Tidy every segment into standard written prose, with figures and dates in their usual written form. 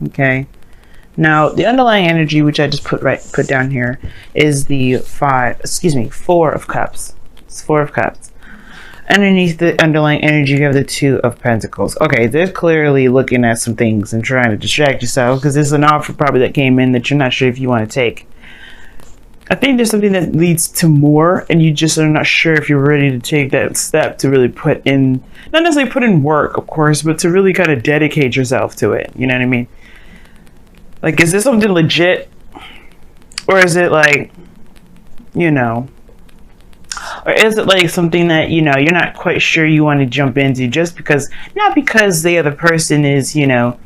Okay. Now, the underlying energy, which I just put down here, is the Four of Cups. It's Four of Cups. Underneath the underlying energy, you have the Two of Pentacles. Okay, they're clearly looking at some things and trying to distract yourself because there's an offer probably that came in that you're not sure if you want to take. I think there's something that leads to more, and you just are not sure if you're ready to take that step to really put in, not necessarily put in work, of course, but to really kind of dedicate yourself to it. You know what I mean? Like, is this something legit? Or is it like, you know, or is it like something that, you know, you're not quite sure you want to jump into just because, not because the other person is, you know,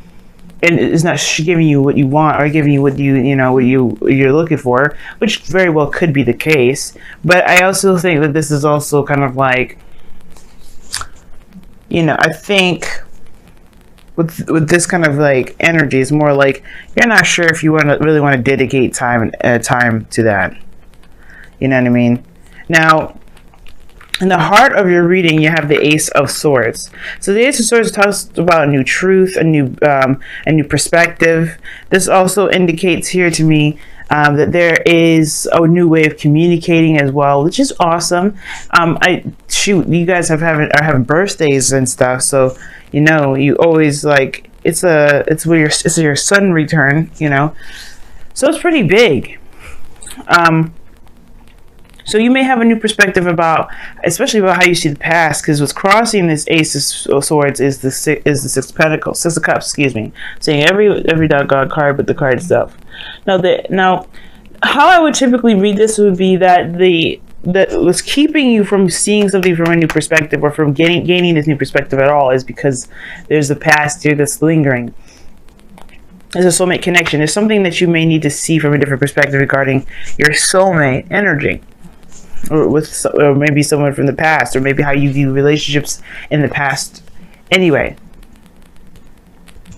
and is not giving you what you want or giving you what you know, what you're looking for, which very well could be the case. But I also think that this is also kind of like, you know, I think with this kind of like energy, it's more like you're not sure if you really want to dedicate time to that. You know what I mean? Now, in the heart of your reading, you have the Ace of Swords. So the Ace of Swords talks about a new truth, a new perspective. This also indicates here to me that there is a new way of communicating as well, which is awesome. You guys are having birthdays and stuff, so you know you always like it's your sun return, you know, so it's pretty big. So you may have a new perspective especially about how you see the past, because what's crossing this Ace of Swords is the Six of Pentacles, Six of Cups, excuse me. Saying every doggone card, but the card itself. Now, how I would typically read this would be that what's keeping you from seeing something from a new perspective, or from gaining this new perspective at all, is because there's a past here that's lingering. There's a soulmate connection. There's something that you may need to see from a different perspective regarding your soulmate energy. Or maybe someone from the past, or maybe how you view relationships in the past anyway.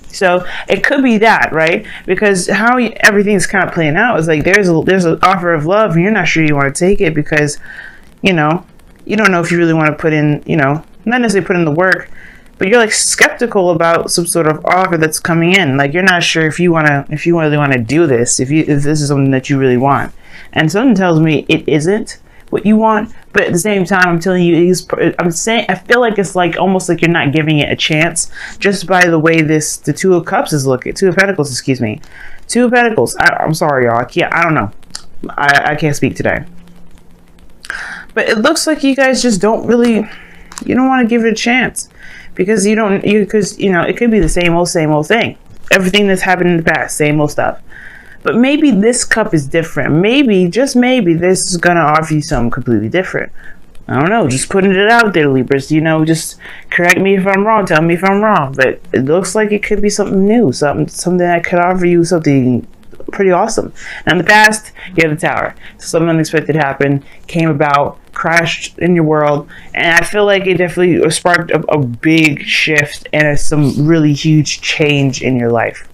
So it could be that, right? Because how everything's kind of playing out is like there's an offer of love, and you're not sure you want to take it because, you know, you don't know if you really want to put in, you know, not necessarily put in the work, but you're like skeptical about some sort of offer that's coming in. Like you're not sure if you really want to do this, if this is something that you really want. And something tells me it isn't what you want, but at the same time, I'm telling you, I feel like it's like almost like you're not giving it a chance just by the way the Two of Cups is looking. Two of Pentacles, excuse me. Two of Pentacles. I'm sorry, y'all. I don't know. I can't speak today. But it looks like you guys just don't want to give it a chance because you know, it could be the same old thing. Everything that's happened in the past, same old stuff. But maybe this cup is different. Maybe, just maybe, this is going to offer you something completely different. I don't know. Just putting it out there, Libras. You know, just correct me if I'm wrong. Tell me if I'm wrong. But it looks like it could be something new. Something that could offer you something pretty awesome. Now, in the past, you have the Tower. Something unexpected happened, came about, crashed in your world. And I feel like it definitely sparked a big shift and some really huge change in your life,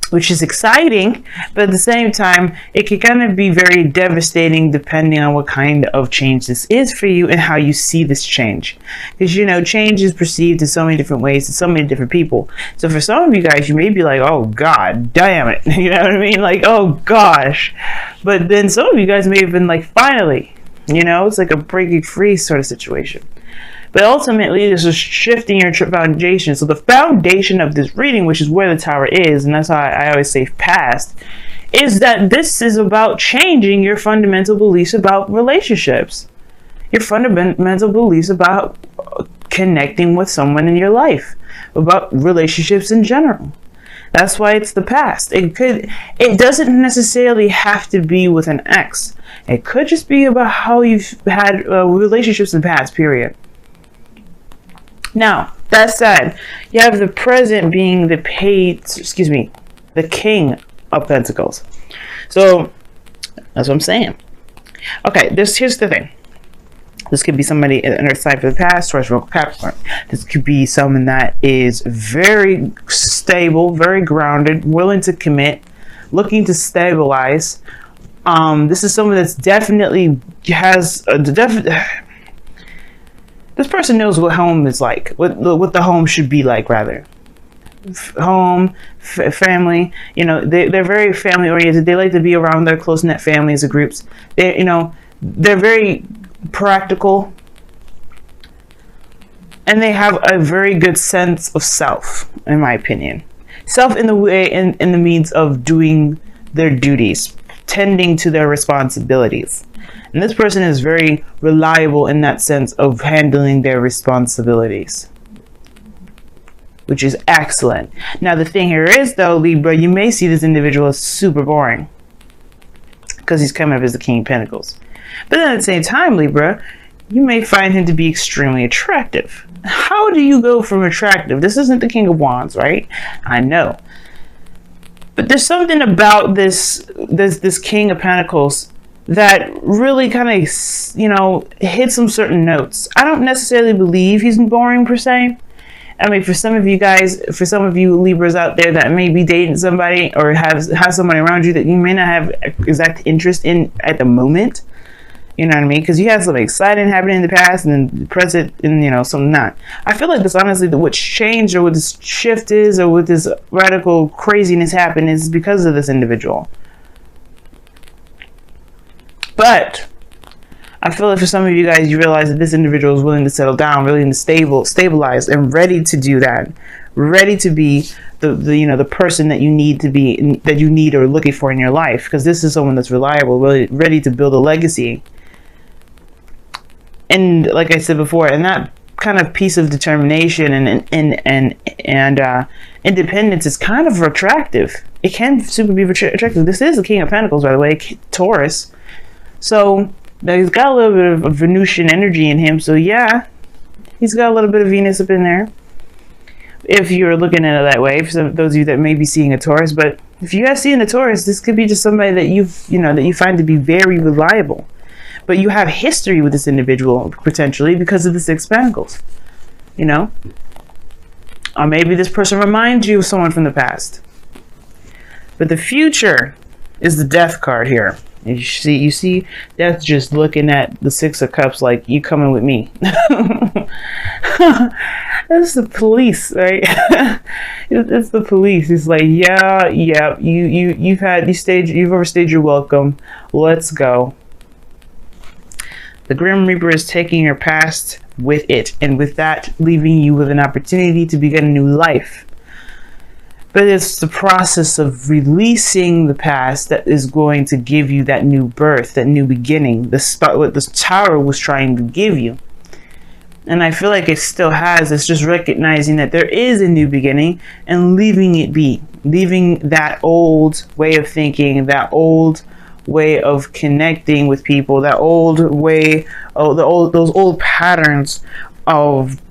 which is exciting, but at the same time, it can kind of be very devastating depending on what kind of change this is for you and how you see this change. Because, you know, change is perceived in so many different ways to so many different people. So for some of you guys, you may be like, oh, God damn it. You know what I mean? Like, oh, gosh. But then some of you guys may have been like, finally, you know, it's like a breaking free sort of situation. But ultimately, this is shifting your foundation. So the foundation of this reading, which is where the Tower is, and that's how I always say past, is that this is about changing your fundamental beliefs about relationships. Your fundamental beliefs about connecting with someone in your life, about relationships in general. That's why it's the past. It doesn't necessarily have to be with an ex. It could just be about how you've had relationships in the past, period. Now, that said, you have the present being the King of Pentacles. So, that's what I'm saying. Okay, here's the thing. This could be somebody in Earth sign for the past, Taurus, Virgo, Capricorn. This could be someone that is very stable, very grounded, willing to commit, looking to stabilize. This is someone that's definitely has this person knows what home is like, what the home should be like, rather. home, family. You know, they're very family oriented. They like to be around their close knit families or groups. They, you know, they're very practical, and they have a very good sense of self, in my opinion. Self in the way, in the means of doing their duties, tending to their responsibilities. And this person is very reliable in that sense of handling their responsibilities, which is excellent. Now, the thing here is, though, Libra, you may see this individual as super boring because he's coming up as the King of Pentacles. But then at the same time, Libra, you may find him to be extremely attractive. How do you go from attractive? This isn't the King of Wands, right? I know. But there's something about this King of Pentacles that really kind of, you know, hits some certain notes. I don't necessarily believe he's boring per se. I mean, for some of you guys, for some of you Libras out there that may be dating somebody or have somebody around you that you may not have exact interest in at the moment, you know what I mean? Because you had something exciting happening in the past and then the present, and, you know, something not. I feel like this, honestly, what changed or what this shift is or what this radical craziness happened is because of this individual. But I feel like for some of you guys, you realize that this individual is willing to settle down, willing to stabilize, and ready to do that, ready to be the you know, the person that you need to be, that you need or looking for in your life. Because this is someone that's reliable, really ready to build a legacy. And like I said before, and that kind of piece of determination and independence is kind of attractive. It can super be attractive. This is the King of Pentacles, by the way, Taurus. So now he's got a little bit of Venusian energy in him. So yeah, he's got a little bit of Venus up in there, if you're looking at it that way, for those of you that may be seeing a Taurus. But if you have seen a Taurus, this could be just somebody that you find to be very reliable. But you have history with this individual, potentially, because of the Six of Pentacles, you know? Or maybe this person reminds you of someone from the past. But the future is the Death card here. You see Death just looking at the Six of Cups like, you coming with me. That's the police, right? It's the police. It's like, yeah, you've overstayed your welcome. Let's go. The Grim Reaper is taking your past with it, and with that, leaving you with an opportunity to begin a new life. But it's the process of releasing the past that is going to give you that new birth, that new beginning, what this Tower was trying to give you. And I feel like it still has. It's just recognizing that there is a new beginning and leaving it be. Leaving that old way of thinking, that old way of connecting with people, that old way, those old patterns of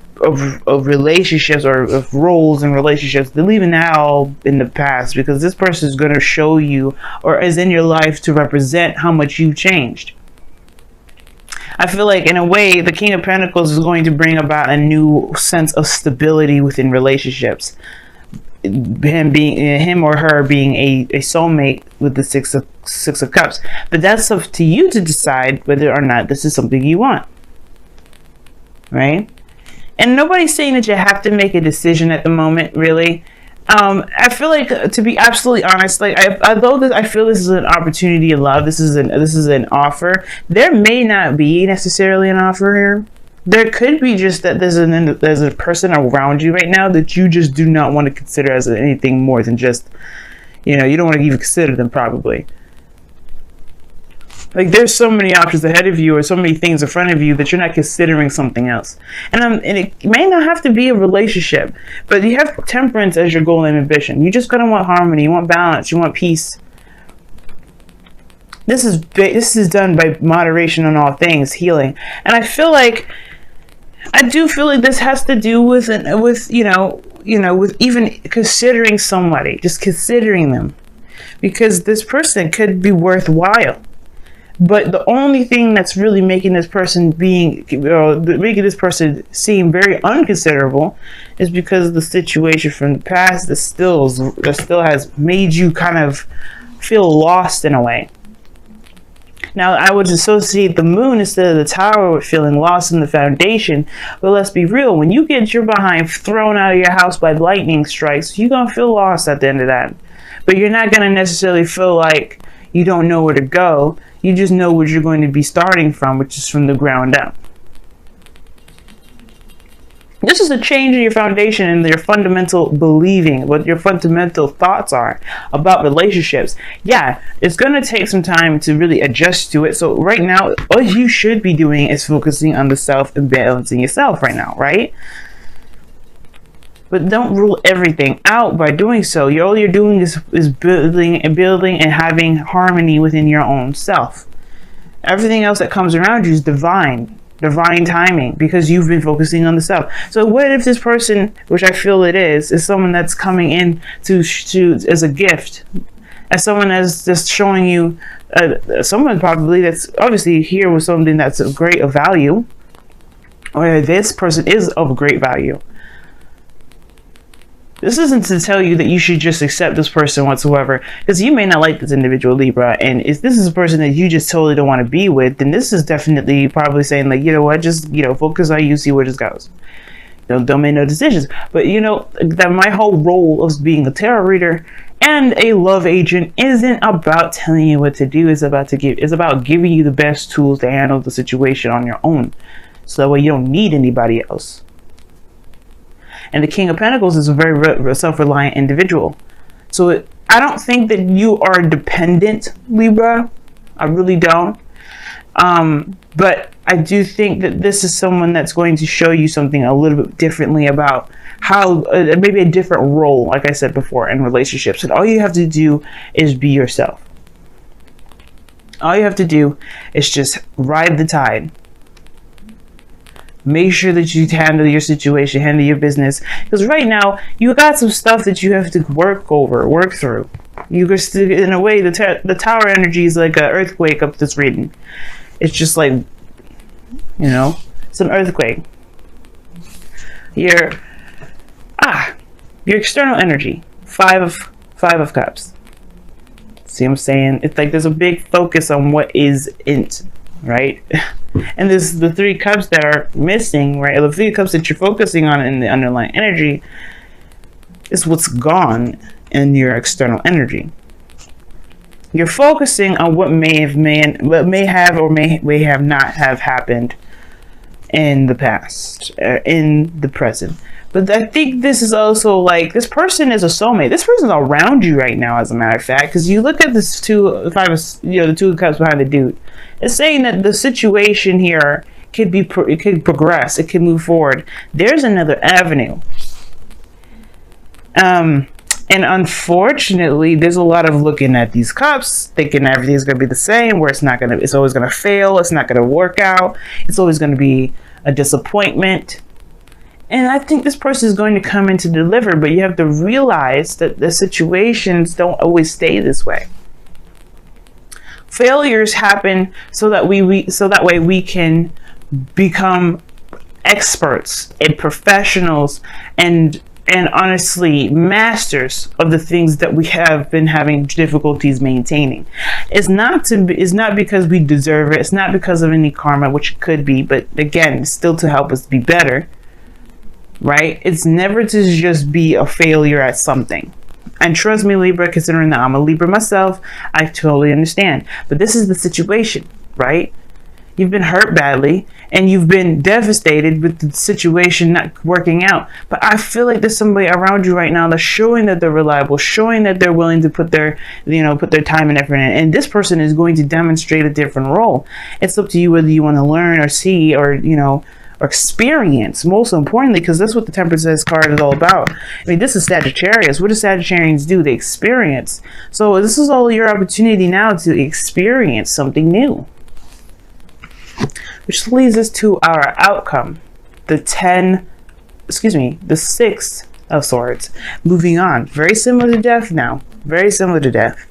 relationships or of roles and relationships. They're leaving that all in the past, because this person is going to show you, or is in your life to represent how much you've changed. I feel like in a way the King of Pentacles is going to bring about a new sense of stability within relationships. Him or her being a soulmate with the Six of Cups. But that's up to you to decide whether or not this is something you want. Right? And nobody's saying that you have to make a decision at the moment, really. I feel like, to be absolutely honest, like although I feel this is an opportunity in love, this is an offer. There may not be necessarily an offer here. There could be just that there's a person around you right now that you just do not want to consider as anything more than just, you know, you don't want to even consider them, probably. Like, there's so many options ahead of you, or so many things in front of you, that you're not considering something else. And it may not have to be a relationship, but you have temperance as your goal and ambition. You just gotta want harmony, you want balance, you want peace. This is done by moderation on all things, healing. And I do feel like this has to do with even considering somebody, just considering them, because this person could be worthwhile. But the only thing that's really making this person seem very unconsiderable is because of the situation from the past that still has made you kind of feel lost in a way. Now, I would associate the moon instead of the tower with feeling lost in the foundation. But let's be real, when you get your behind thrown out of your house by lightning strikes, you're going to feel lost at the end of that. But you're not going to necessarily feel like you don't know where to go. You just know where you're going to be starting from, which is from the ground up. This is a change in your foundation and your fundamental believing, what your fundamental thoughts are about relationships. Yeah, it's going to take some time to really adjust to it. So right now, all you should be doing is focusing on the self and balancing yourself right now, right? But don't rule everything out by doing so. All you're doing is building and having harmony within your own self. Everything else that comes around you is divine timing, because you've been focusing on the self. So what if this person, which I feel it is someone that's coming in to as a gift, as someone that's just showing you, someone probably that's obviously here with something that's of great value, or this person is of great value. This isn't to tell you that you should just accept this person whatsoever, because you may not like this individual, Libra, and if this is a person that you just totally don't want to be with, then this is definitely probably saying, like, you know what, just, you know, focus on you, see where this goes. Don't make no decisions. But you know that my whole role of being a tarot reader and a love agent isn't about telling you what to do. It's about giving you the best tools to handle the situation on your own, so that way you don't need anybody else. And the King of Pentacles is a very self-reliant individual. So I don't think that you are dependent, Libra. I really don't. But I do think that this is someone that's going to show you something a little bit differently about how, maybe a different role, like I said before, in relationships. And all you have to do is be yourself. All you have to do is just ride the tide. Make sure that you handle your situation, handle your business. Because right now, you got some stuff that you have to work through. You just, in a way, the tower energy is like an earthquake up this reading. It's just like, you know, it's an earthquake. Your external energy, five of cups. See what I'm saying? It's like there's a big focus on what isn't, right? And there's the 3 cups that are missing, right? The 3 cups that you're focusing on in the underlying energy is what's gone in your external energy. You're focusing on what may have not have happened in the past, in the present. But I think this is also like, this person is a soulmate. This person's around you right now, as a matter of fact, because you look at this the 2 cups behind the dude. It's saying that the situation here it could progress, it could move forward. There's another avenue. And unfortunately, there's a lot of looking at these cups, thinking everything's gonna be the same, where it's always gonna fail, it's not gonna work out, it's always gonna be a disappointment. And I think this person is going to come in to deliver, but you have to realize that the situations don't always stay this way. Failures happen so that way we can become experts and professionals and honestly masters of the things that we have been having difficulties maintaining. It's not because we deserve it. It's not because of any karma, which it could be, but again, still to help us be better, right? It's never to just be a failure at something. And trust me, Libra, considering that I'm a Libra myself, I totally understand. But this is the situation, right? You've been hurt badly and you've been devastated with the situation not working out. But I feel like there's somebody around you right now that's showing that they're reliable, showing that they're willing to put their time and effort in. And this person is going to demonstrate a different role. It's up to you whether you want to learn or see or experience, most importantly, because that's what the Temperance card is all about. I mean, this is Sagittarius. What do Sagittarians do? They experience. So this is all your opportunity now to experience something new. Which leads us to our outcome. The 6 of Swords. Moving on. Very similar to death now. Very similar to death.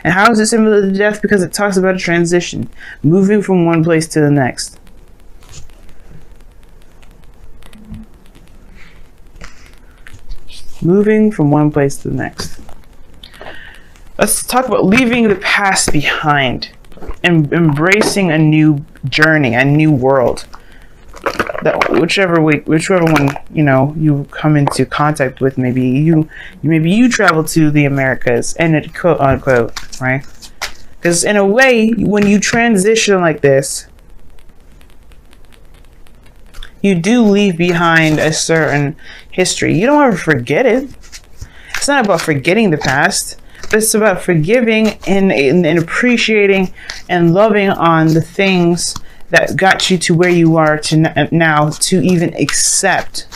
And how is it similar to death? Because it talks about a transition. Moving from one place to the next. Moving from one place to the next. Let's talk about leaving the past behind. embracing a new journey, a new world. That whichever one, you know, you come into contact with, maybe you travel to the Americas, and it quote unquote, right? Because in a way, when you transition like this, you do leave behind a certain history. You don't ever forget it. It's not about forgetting the past, but it's about forgiving and appreciating and loving on the things that got you to where you are to now, to even accept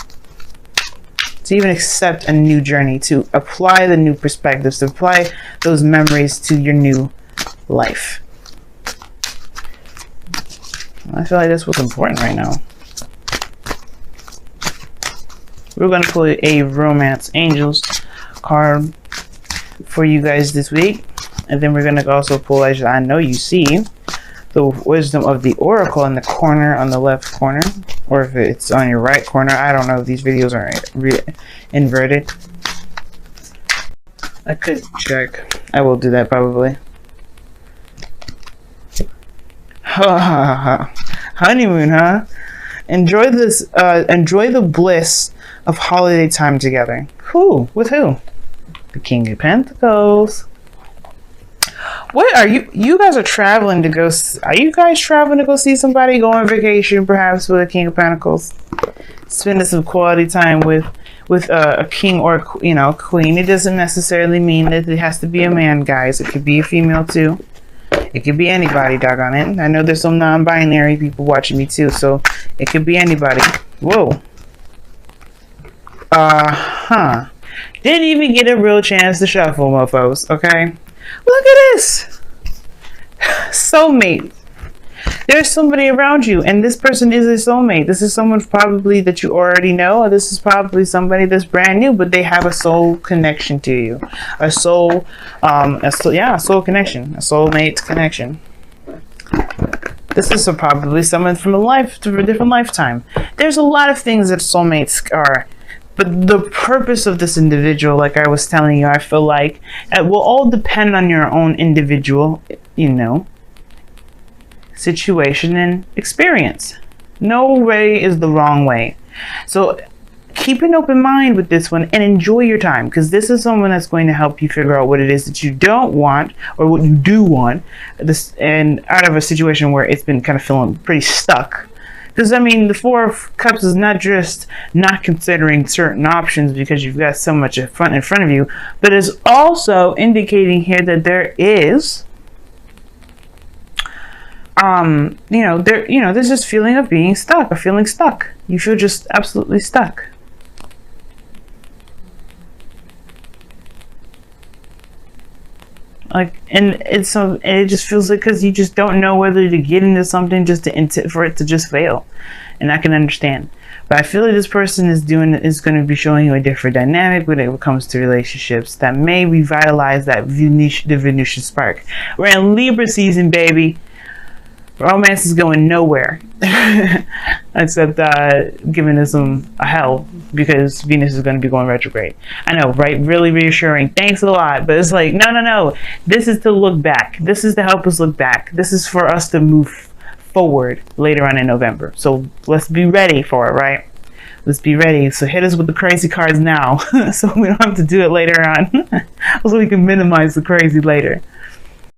a new journey, to apply the new perspectives, to apply those memories to your new life. I feel like that's what's important right now. We're going to pull a Romance Angels card for you guys this week. And then we're going to also pull, as I know you see, the Wisdom of the Oracle in the corner, on the left corner. Or if it's on your right corner. I don't know if these videos are inverted. I could check. I will do that probably. Honeymoon, huh? Enjoy this. Enjoy the bliss of holiday time together. Who? With who? The King of Pentacles. What are you? You guys are traveling to go. Are you guys traveling to go see somebody? Go on vacation, perhaps, with a King of Pentacles. Spending some quality time with a king or queen. It doesn't necessarily mean that it has to be a man, guys. It could be a female too. It could be anybody, doggone it. I know there's some non-binary people watching me too, so it could be anybody. Whoa. Didn't even get a real chance to shuffle, mofos, okay? Look at this. Soulmate. There's somebody around you, and this person is a soulmate. This is someone probably that you already know, or this is probably somebody that's brand new, but they have a soul connection to you. A soul connection. A soulmate connection. This is probably someone from a different lifetime. There's a lot of things that soulmates are. But the purpose of this individual, like I was telling you, I feel like it will all depend on your own individual, situation and experience. No way is the wrong way. So keep an open mind with this one and enjoy your time, because this is someone that's going to help you figure out what it is that you don't want or what you do want, and out of a situation where it's been kind of feeling pretty stuck. Because, I mean, the Four of Cups is not just not considering certain options because you've got so much in front of you, but is also indicating here that there is, there's this feeling of being stuck, or feeling stuck. You feel just absolutely stuck. And it just feels like, because you just don't know whether to get into something for it to just fail. And I can understand, but I feel like this person is going to be showing you a different dynamic when it comes to relationships that may revitalize the Venusian spark. We're in Libra season, baby. Romance is going nowhere except giving us a hell, because Venus is going to be going retrograde. I know, right? Really reassuring. Thanks a lot. But it's like, no. This is to look back. This is to help us look back. This is for us to move forward later on in November. So let's be ready for it, right? Let's be ready. So hit us with the crazy cards now so we don't have to do it later on. So we can minimize the crazy later.